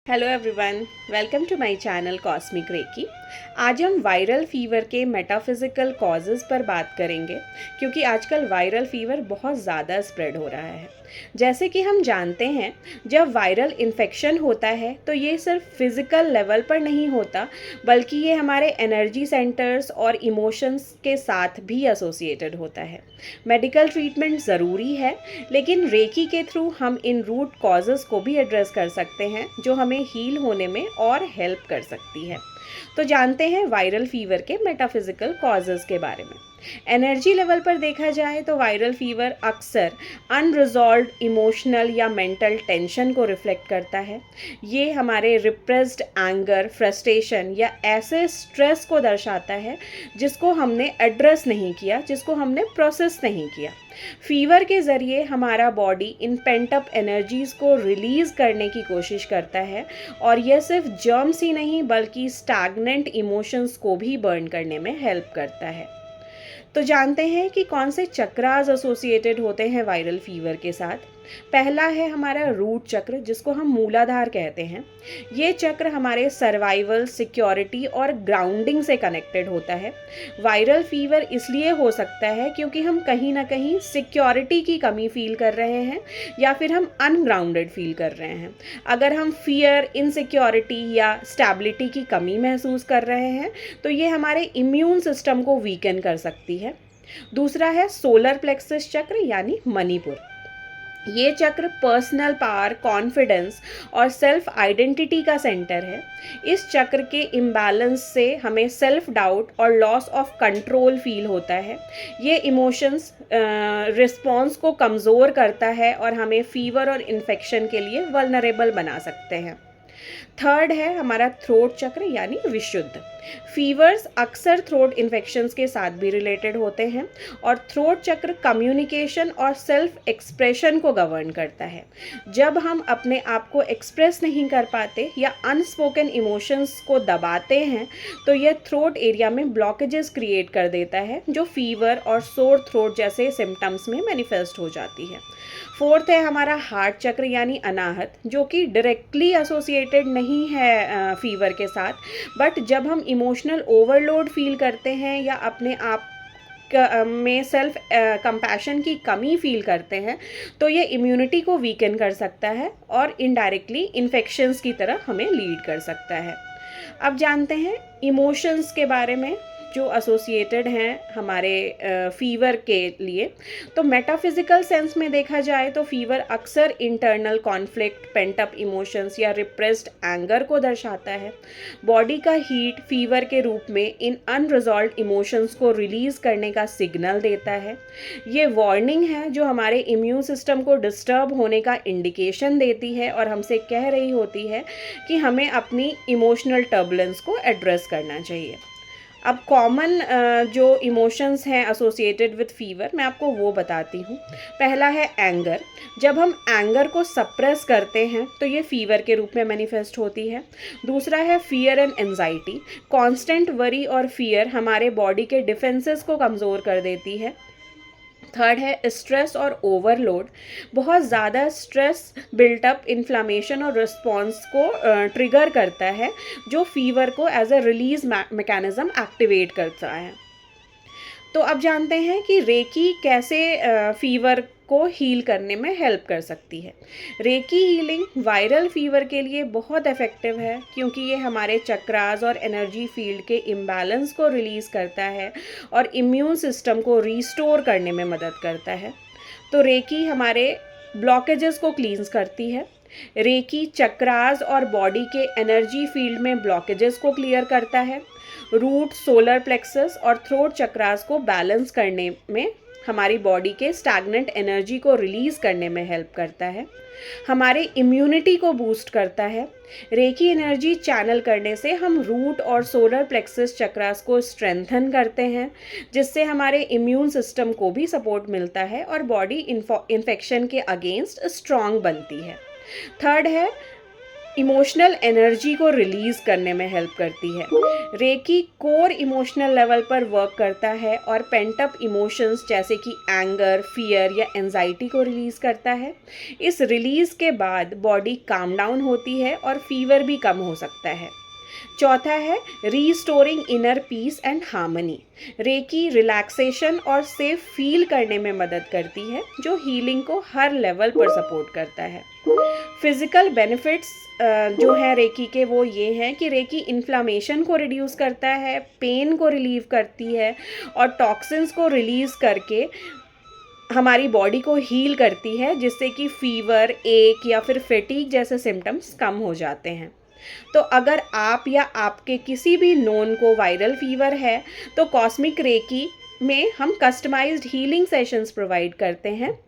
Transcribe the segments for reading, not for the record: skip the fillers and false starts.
Hello everyone, welcome to my channel Cosmic Reiki. आज हम viral fever के metaphysical causes पर बात करेंगे क्योंकि आजकल वायरल फीवर बहुत ज़्यादा स्प्रेड हो रहा है। जैसे कि हम जानते हैं, जब वायरल इन्फेक्शन होता है तो ये सिर्फ फिज़िकल लेवल पर नहीं होता, बल्कि ये हमारे एनर्जी सेंटर्स और इमोशंस के साथ भी एसोसिएटेड होता है। मेडिकल ट्रीटमेंट ज़रूरी है, लेकिन रेकी के थ्रू हम इन रूट कॉजेज़ को भी एड्रेस कर सकते हैं जो हमें हील होने में और हेल्प कर सकती है। तो जानते हैं वायरल फीवर के मेटाफिज़िकल कॉजेज़ के बारे में। एनर्जी लेवल पर देखा जाए तो वायरल फीवर अक्सर अनरिजॉल्व्ड इमोशनल या मेंटल टेंशन को रिफ्लेक्ट करता है। ये हमारे रिप्रेस्ड एंगर, फ्रस्ट्रेशन या ऐसे स्ट्रेस को दर्शाता है जिसको हमने एड्रेस नहीं किया, जिसको हमने प्रोसेस नहीं किया। फीवर के ज़रिए हमारा body in pent up energies को रिलीज़ करने की कोशिश करता है और यह सिर्फ जर्म्स ही नहीं बल्कि स्टैग्नेंट इमोशंस को भी बर्न करने में हेल्प करता है। तो जानते हैं कि कौन से चक्रास एसोसिएटेड होते हैं वायरल फीवर के साथ। पहला है हमारा रूट चक्र, जिसको हम मूलाधार कहते हैं। ये चक्र हमारे सर्वाइवल, सिक्योरिटी और ग्राउंडिंग से कनेक्टेड होता है। वायरल फीवर इसलिए हो सकता है क्योंकि हम कहीं ना कहीं सिक्योरिटी की कमी फील कर रहे हैं या फिर हम अनग्राउंडेड फील कर रहे हैं। अगर हम फियर, इनसिक्योरिटी या स्टेबिलिटी की कमी महसूस कर रहे हैं तो ये हमारे इम्यून सिस्टम को वीकन कर सकती है। दूसरा है सोलर प्लेक्सस चक्र यानी मणिपुर। ये चक्र पर्सनल पावर, कॉन्फिडेंस और सेल्फ आइडेंटिटी का सेंटर है। इस चक्र के इम्बैलेंस से हमें सेल्फ डाउट और लॉस ऑफ कंट्रोल फील होता है। ये इमोशंस रिस्पॉन्स को कमज़ोर करता है और हमें फीवर और इन्फेक्शन के लिए वल्नरेबल बना सकते हैं। थर्ड है हमारा थ्रोट चक्र यानी विशुद्ध। फीवर्स अक्सर थ्रोट इन्फेक्शंस के साथ भी रिलेटेड होते हैं और थ्रोट चक्र कम्युनिकेशन और सेल्फ एक्सप्रेशन को गवर्न करता है। जब हम अपने आप को एक्सप्रेस नहीं कर पाते या अनस्पोकन इमोशंस को दबाते हैं तो यह थ्रोट एरिया में ब्लॉकेजेस क्रिएट कर देता है, जो फीवर और सोर थ्रोट जैसे सिम्टम्स में मैनिफेस्ट हो जाती है। फोर्थ है हमारा हार्ट चक्र यानी अनाहत, जो कि डायरेक्टली एसोसिएटेड नहीं है फीवर के साथ, बट जब हम इमोशनल ओवरलोड फील करते हैं या अपने आप में सेल्फ कंपैशन की कमी फील करते हैं तो ये इम्यूनिटी को वीकन कर सकता है और इनडायरेक्टली इन्फेक्शंस की तरह हमें लीड कर सकता है। अब जानते हैं इमोशंस के बारे में जो एसोसिएटेड हैं हमारे फीवर के लिए। तो मेटाफिज़िकल सेंस में देखा जाए तो फीवर अक्सर internal conflict, pent up emotions या रिप्रेस्ड एंगर को दर्शाता है। बॉडी का हीट फीवर के रूप में इन अनरिजॉल्व्ड इमोशंस को रिलीज़ करने का सिग्नल देता है। ये वार्निंग है जो हमारे इम्यून सिस्टम को डिस्टर्ब होने का इंडिकेशन देती है और हमसे कह रही होती है कि हमें अपनी इमोशनल टर्बुलेंस को एड्रेस करना चाहिए। अब कॉमन जो इमोशंस हैं एसोसिएटेड विद फीवर, मैं आपको वो बताती हूँ। पहला है एंगर। जब हम एंगर को सप्रेस करते हैं तो ये फीवर के रूप में मैनिफेस्ट होती है। दूसरा है fear and anxiety. Constant worry और फियर हमारे बॉडी के डिफेंसेस को कमज़ोर कर देती है। थर्ड है स्ट्रेस और ओवरलोड। बहुत ज़्यादा स्ट्रेस बिल्टअप इन्फ्लामेशन और रिस्पॉन्स को ट्रिगर करता है, जो फीवर को as a release mechanism activate करता है। तो अब जानते हैं कि रेकी कैसे फीवर को हील करने में हेल्प कर सकती है। रेकी हीलिंग वायरल फीवर के लिए बहुत इफ़ेक्टिव है क्योंकि ये हमारे चक्रास और एनर्जी फील्ड के इम्बैलेंस को रिलीज़ करता है और इम्यून सिस्टम को रीस्टोर करने में मदद करता है। तो रेकी हमारे ब्लॉकेजेस को क्लींस करती है। रेकी चक्रास और बॉडी के एनर्जी फील्ड में ब्लॉकेजेस को क्लियर करता है। रूट, सोलर प्लेक्सस और थ्रोट चक्रास को बैलेंस करने में, हमारी बॉडी के स्टैग्नेंट एनर्जी को रिलीज़ करने में हेल्प करता है। हमारे इम्यूनिटी को बूस्ट करता है। रेकी एनर्जी चैनल करने से हम रूट और सोलर प्लेक्सस चक्रास को स्ट्रेंथन करते हैं, जिससे हमारे इम्यून सिस्टम को भी सपोर्ट मिलता है और बॉडी इन्फेक्शन के अगेंस्ट स्ट्रॉन्ग बनती है। थर्ड है इमोशनल एनर्जी को रिलीज़ करने में हेल्प करती है। रेकी कोर इमोशनल लेवल पर वर्क करता है और पेंट अप इमोशंस जैसे कि एंगर, फियर या एंजाइटी को रिलीज़ करता है। इस रिलीज़ के बाद बॉडी काम डाउन होती है और फीवर भी कम हो सकता है। चौथा है restoring inner peace and harmony. Reiki relaxation और सेफ फील करने में मदद करती है, जो हीलिंग को हर लेवल पर सपोर्ट करता है। फिज़िकल बेनिफिट्स जो है रेकी के, वो ये हैं कि रेकी इन्फ्लामेशन को रिड्यूस करता है, पेन को रिलीव करती है और टॉक्सिन्स को रिलीज़ करके हमारी बॉडी को हील करती है, जिससे कि फ़ीवर, एक या फिर फैटीग जैसे सिम्टम्स कम हो जाते हैं। तो अगर आप या आपके किसी भी नोन को वायरल फीवर है, तो कॉस्मिक रेकी में हम कस्टमाइज्ड हीलिंग सेशंस प्रोवाइड करते हैं,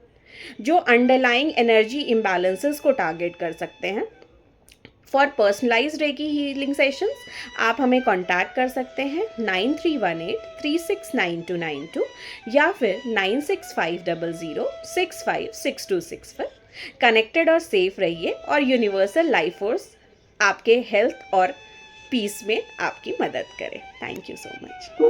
जो अंडरलाइंग एनर्जी इम्बैलेंसेस को टारगेट कर सकते हैं। For personalised recce healing sessions आप हमें कांटेक्ट कर सकते हैं 9318369292 या फिर 9650065626 पर। कनेक्टेड और सेफ रहिए और यूनिवर्सल लाइफ फोर्स आपके हेल्थ और पीस में आपकी मदद करे। Thank you so much.